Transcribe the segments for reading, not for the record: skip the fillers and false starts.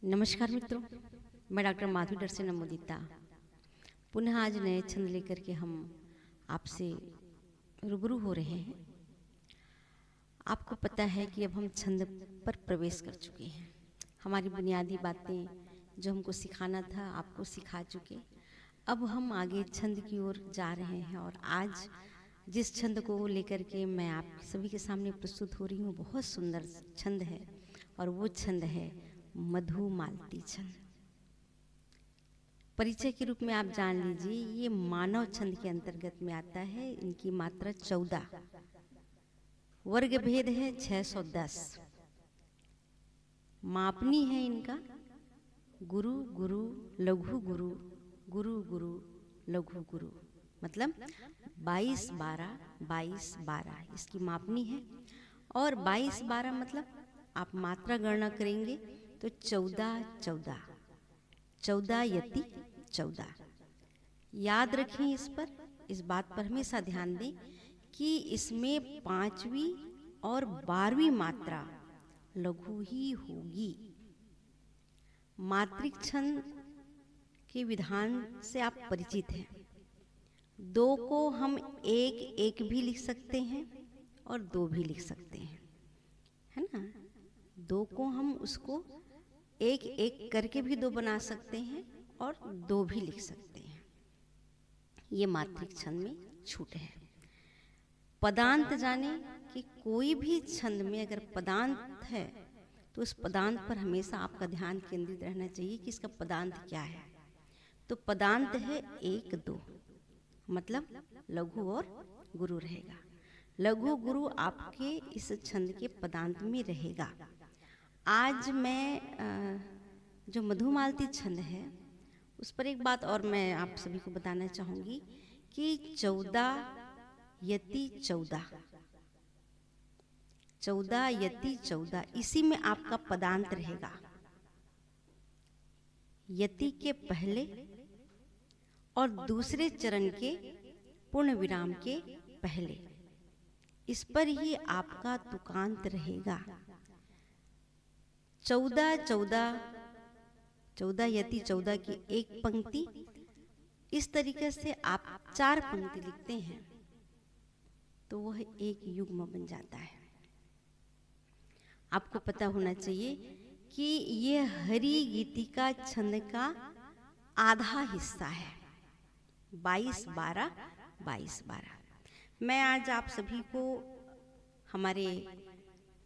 नमस्कार मित्रों, मैं डॉक्टर माधुरी डर से नमोदिता पुनः आज नए छंद लेकर के हम आपसे रूबरू हो रहे हैं। आपको पता है कि अब हम छंद पर प्रवेश कर चुके हैं। हमारी बुनियादी बातें जो हमको सिखाना था आपको सिखा चुके। अब हम आगे छंद की ओर जा रहे हैं और आज जिस छंद को लेकर के मैं आप सभी के सामने प्रस्तुत हो रही हूँ बहुत सुंदर छंद है और वो छंद है मधुमालती छंद। परिचय के रूप में आप जान लीजिए, ये मानव छंद के अंतर्गत में आता है। इनकी मात्रा 14, वर्ग भेद है 610, मापनी है इनका गुरु गुरु लघु गुरु गुरु गुरु लघु गुरु, मतलब 22-12 22-12 इसकी मापनी है। और 22-12 मतलब आप मात्रा गणना करेंगे तो 14-14 14 यति 14। याद रखें, इस बात पर हमेशा ध्यान दें कि इसमें 5वीं और 12वीं मात्रा लघु ही होगी। मात्रिक छंद के विधान से आप परिचित हैं। 2 को हम एक एक भी लिख सकते हैं और 2 भी लिख सकते हैं, है ना। 2 को हम उसको एक एक करके भी 2 बना सकते हैं और 2 भी लिख सकते हैं। ये मात्रिक छंद में छूट है। पदांत जाने कि कोई भी छंद में अगर पदांत है तो उस पदांत पर हमेशा आपका ध्यान केंद्रित रहना चाहिए कि इसका पदांत क्या है। तो पदांत है 1-2, मतलब लघु और गुरु रहेगा। लघु गुरु आपके इस छंद के पदांत में रहेगा। आज मैं जो मधुमालती छंद है उस पर एक बात और मैं आप सभी को बताना चाहूँगी कि 14 यति 14 14 यति 14 इसी में आपका पदांत रहेगा। यति के पहले और दूसरे चरण के पूर्ण विराम के पहले, इस पर ही आपका तुकांत रहेगा। 14 यति 14 की एक पंक्ति, इस तरीके से आप 4 पंक्ति लिखते हैं तो वह एक युग्म बन जाता है। आपको पता होना चाहिए कि यह हरि गीतिका छंद का आधा हिस्सा है। 22-12 22-12। मैं आज आप सभी को हमारे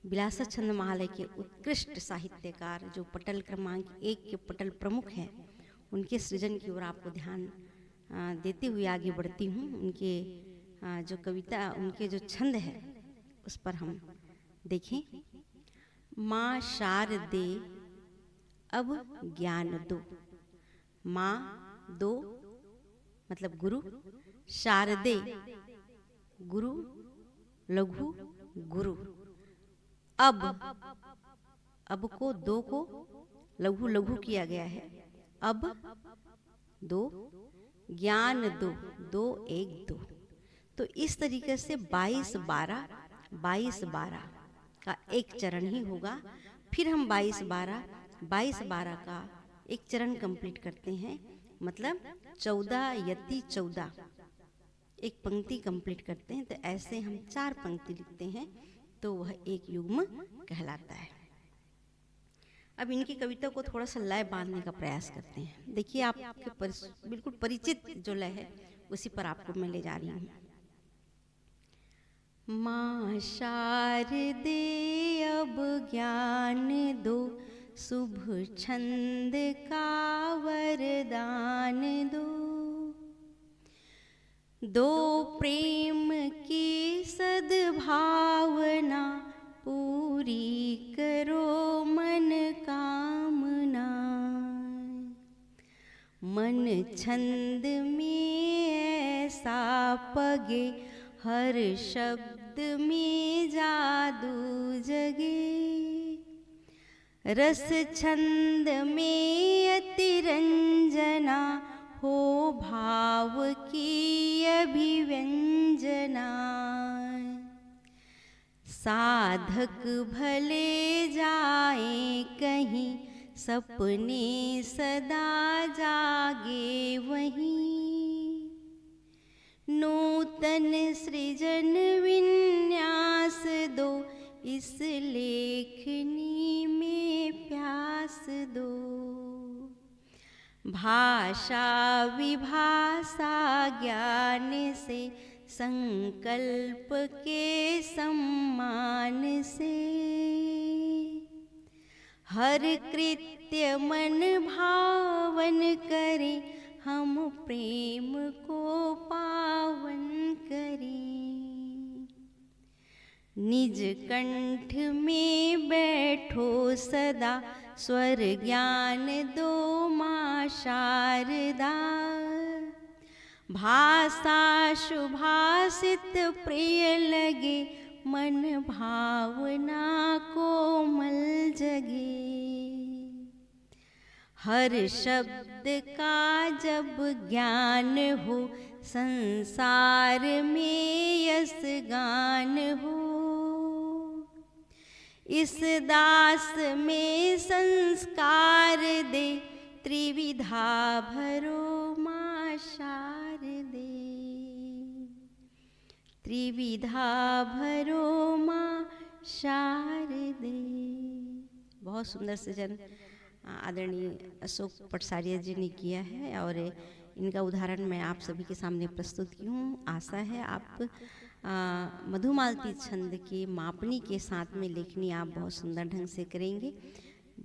बिलासा छंद महालय के उत्कृष्ट साहित्यकार जो पटल क्रमांक 1 के पटल प्रमुख हैं, उनके सृजन की ओर आपको ध्यान देते हुए आगे बढ़ती हूँ। उनके जो कविता, उनके जो छंद है उस पर हम देखें। माँ शारदे अब ज्ञान दो, माँ दो मतलब गुरु, शारदे गुरु लघु गुरु। अब को 2 को लघु लघु किया गया है। अब 2 ज्ञान 2 2 1 2। तो इस तरीके से 22-12 22-12 का एक चरण ही होगा। फिर हम 22-12 का एक चरण कंप्लीट करते हैं, मतलब 14 यति 14 एक पंक्ति कंप्लीट करते हैं। तो ऐसे हम 4 पंक्ति लिखते हैं तो वह एक युग्म कहलाता है। अब इनकी कविता को थोड़ा सा लय बांधने का प्रयास करते हैं। देखिए, आपके बिल्कुल परिचित जो लय है उसी पर आपको मैं ले जा रही हूँ। माँ शारदे अब ज्ञान दो, शुभ छंद का वरदान दो। 2 प्रेम की सद्भावना, पूरी करो मन कामना। मन छंद में ऐसा पगे, हर शब्द में जादू जगे। रस छंद में अतिरंजना, हो भाव की अभिव्यंजना। साधक भले जाए कहीं, सपने सदा जागे वहीं, नूतन सृजन विन्यास दो, इस लेखनी में प्यास दो। भाषा विभाषा ज्ञान से, संकल्प के सम्मान से, हर कृत्य मन भावन करे, हम प्रेम को पावन करें। निज कंठ में बैठो सदा, स्वर ज्ञान दो माँ शारदा। भाषा सुभाषित प्रिय लगे, मन भावना कोमल जगे। हर शब्द का जब ज्ञान हो, संसार में यश गान हो। इस दास में संस्कार दे, त्रिविधा भरो माँ शारदे। त्रिविधा भरो माँ शारदे। बहुत सुंदर सृजन आदरणीय अशोक पटसारिया जी ने किया है और इनका उदाहरण मैं आप सभी के सामने प्रस्तुत की हूँ। आशा है आप मधुमालती छंद के मापनी के साथ में लेखनी आप बहुत सुंदर ढंग से करेंगे।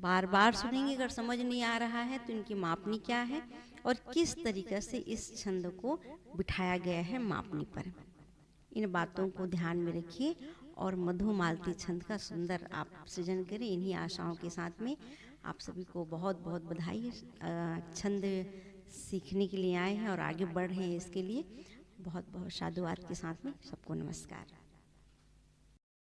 बार बार सुनेंगे, अगर समझ नहीं आ रहा है तो इनकी मापनी क्या है और किस तरीक़े से इस छंद को बिठाया गया है मापनी पर। इन बातों को ध्यान में रखिए और मधुमालती छंद का सुंदर आप सृजन करें। इन्हीं आशाओं के साथ में आप सभी को बहुत बहुत बधाई। छंद सीखने के लिए आए हैं और आगे बढ़ रहे हैं, इसके लिए बहुत बहुत साधुवाद के साथ में सबको नमस्कार।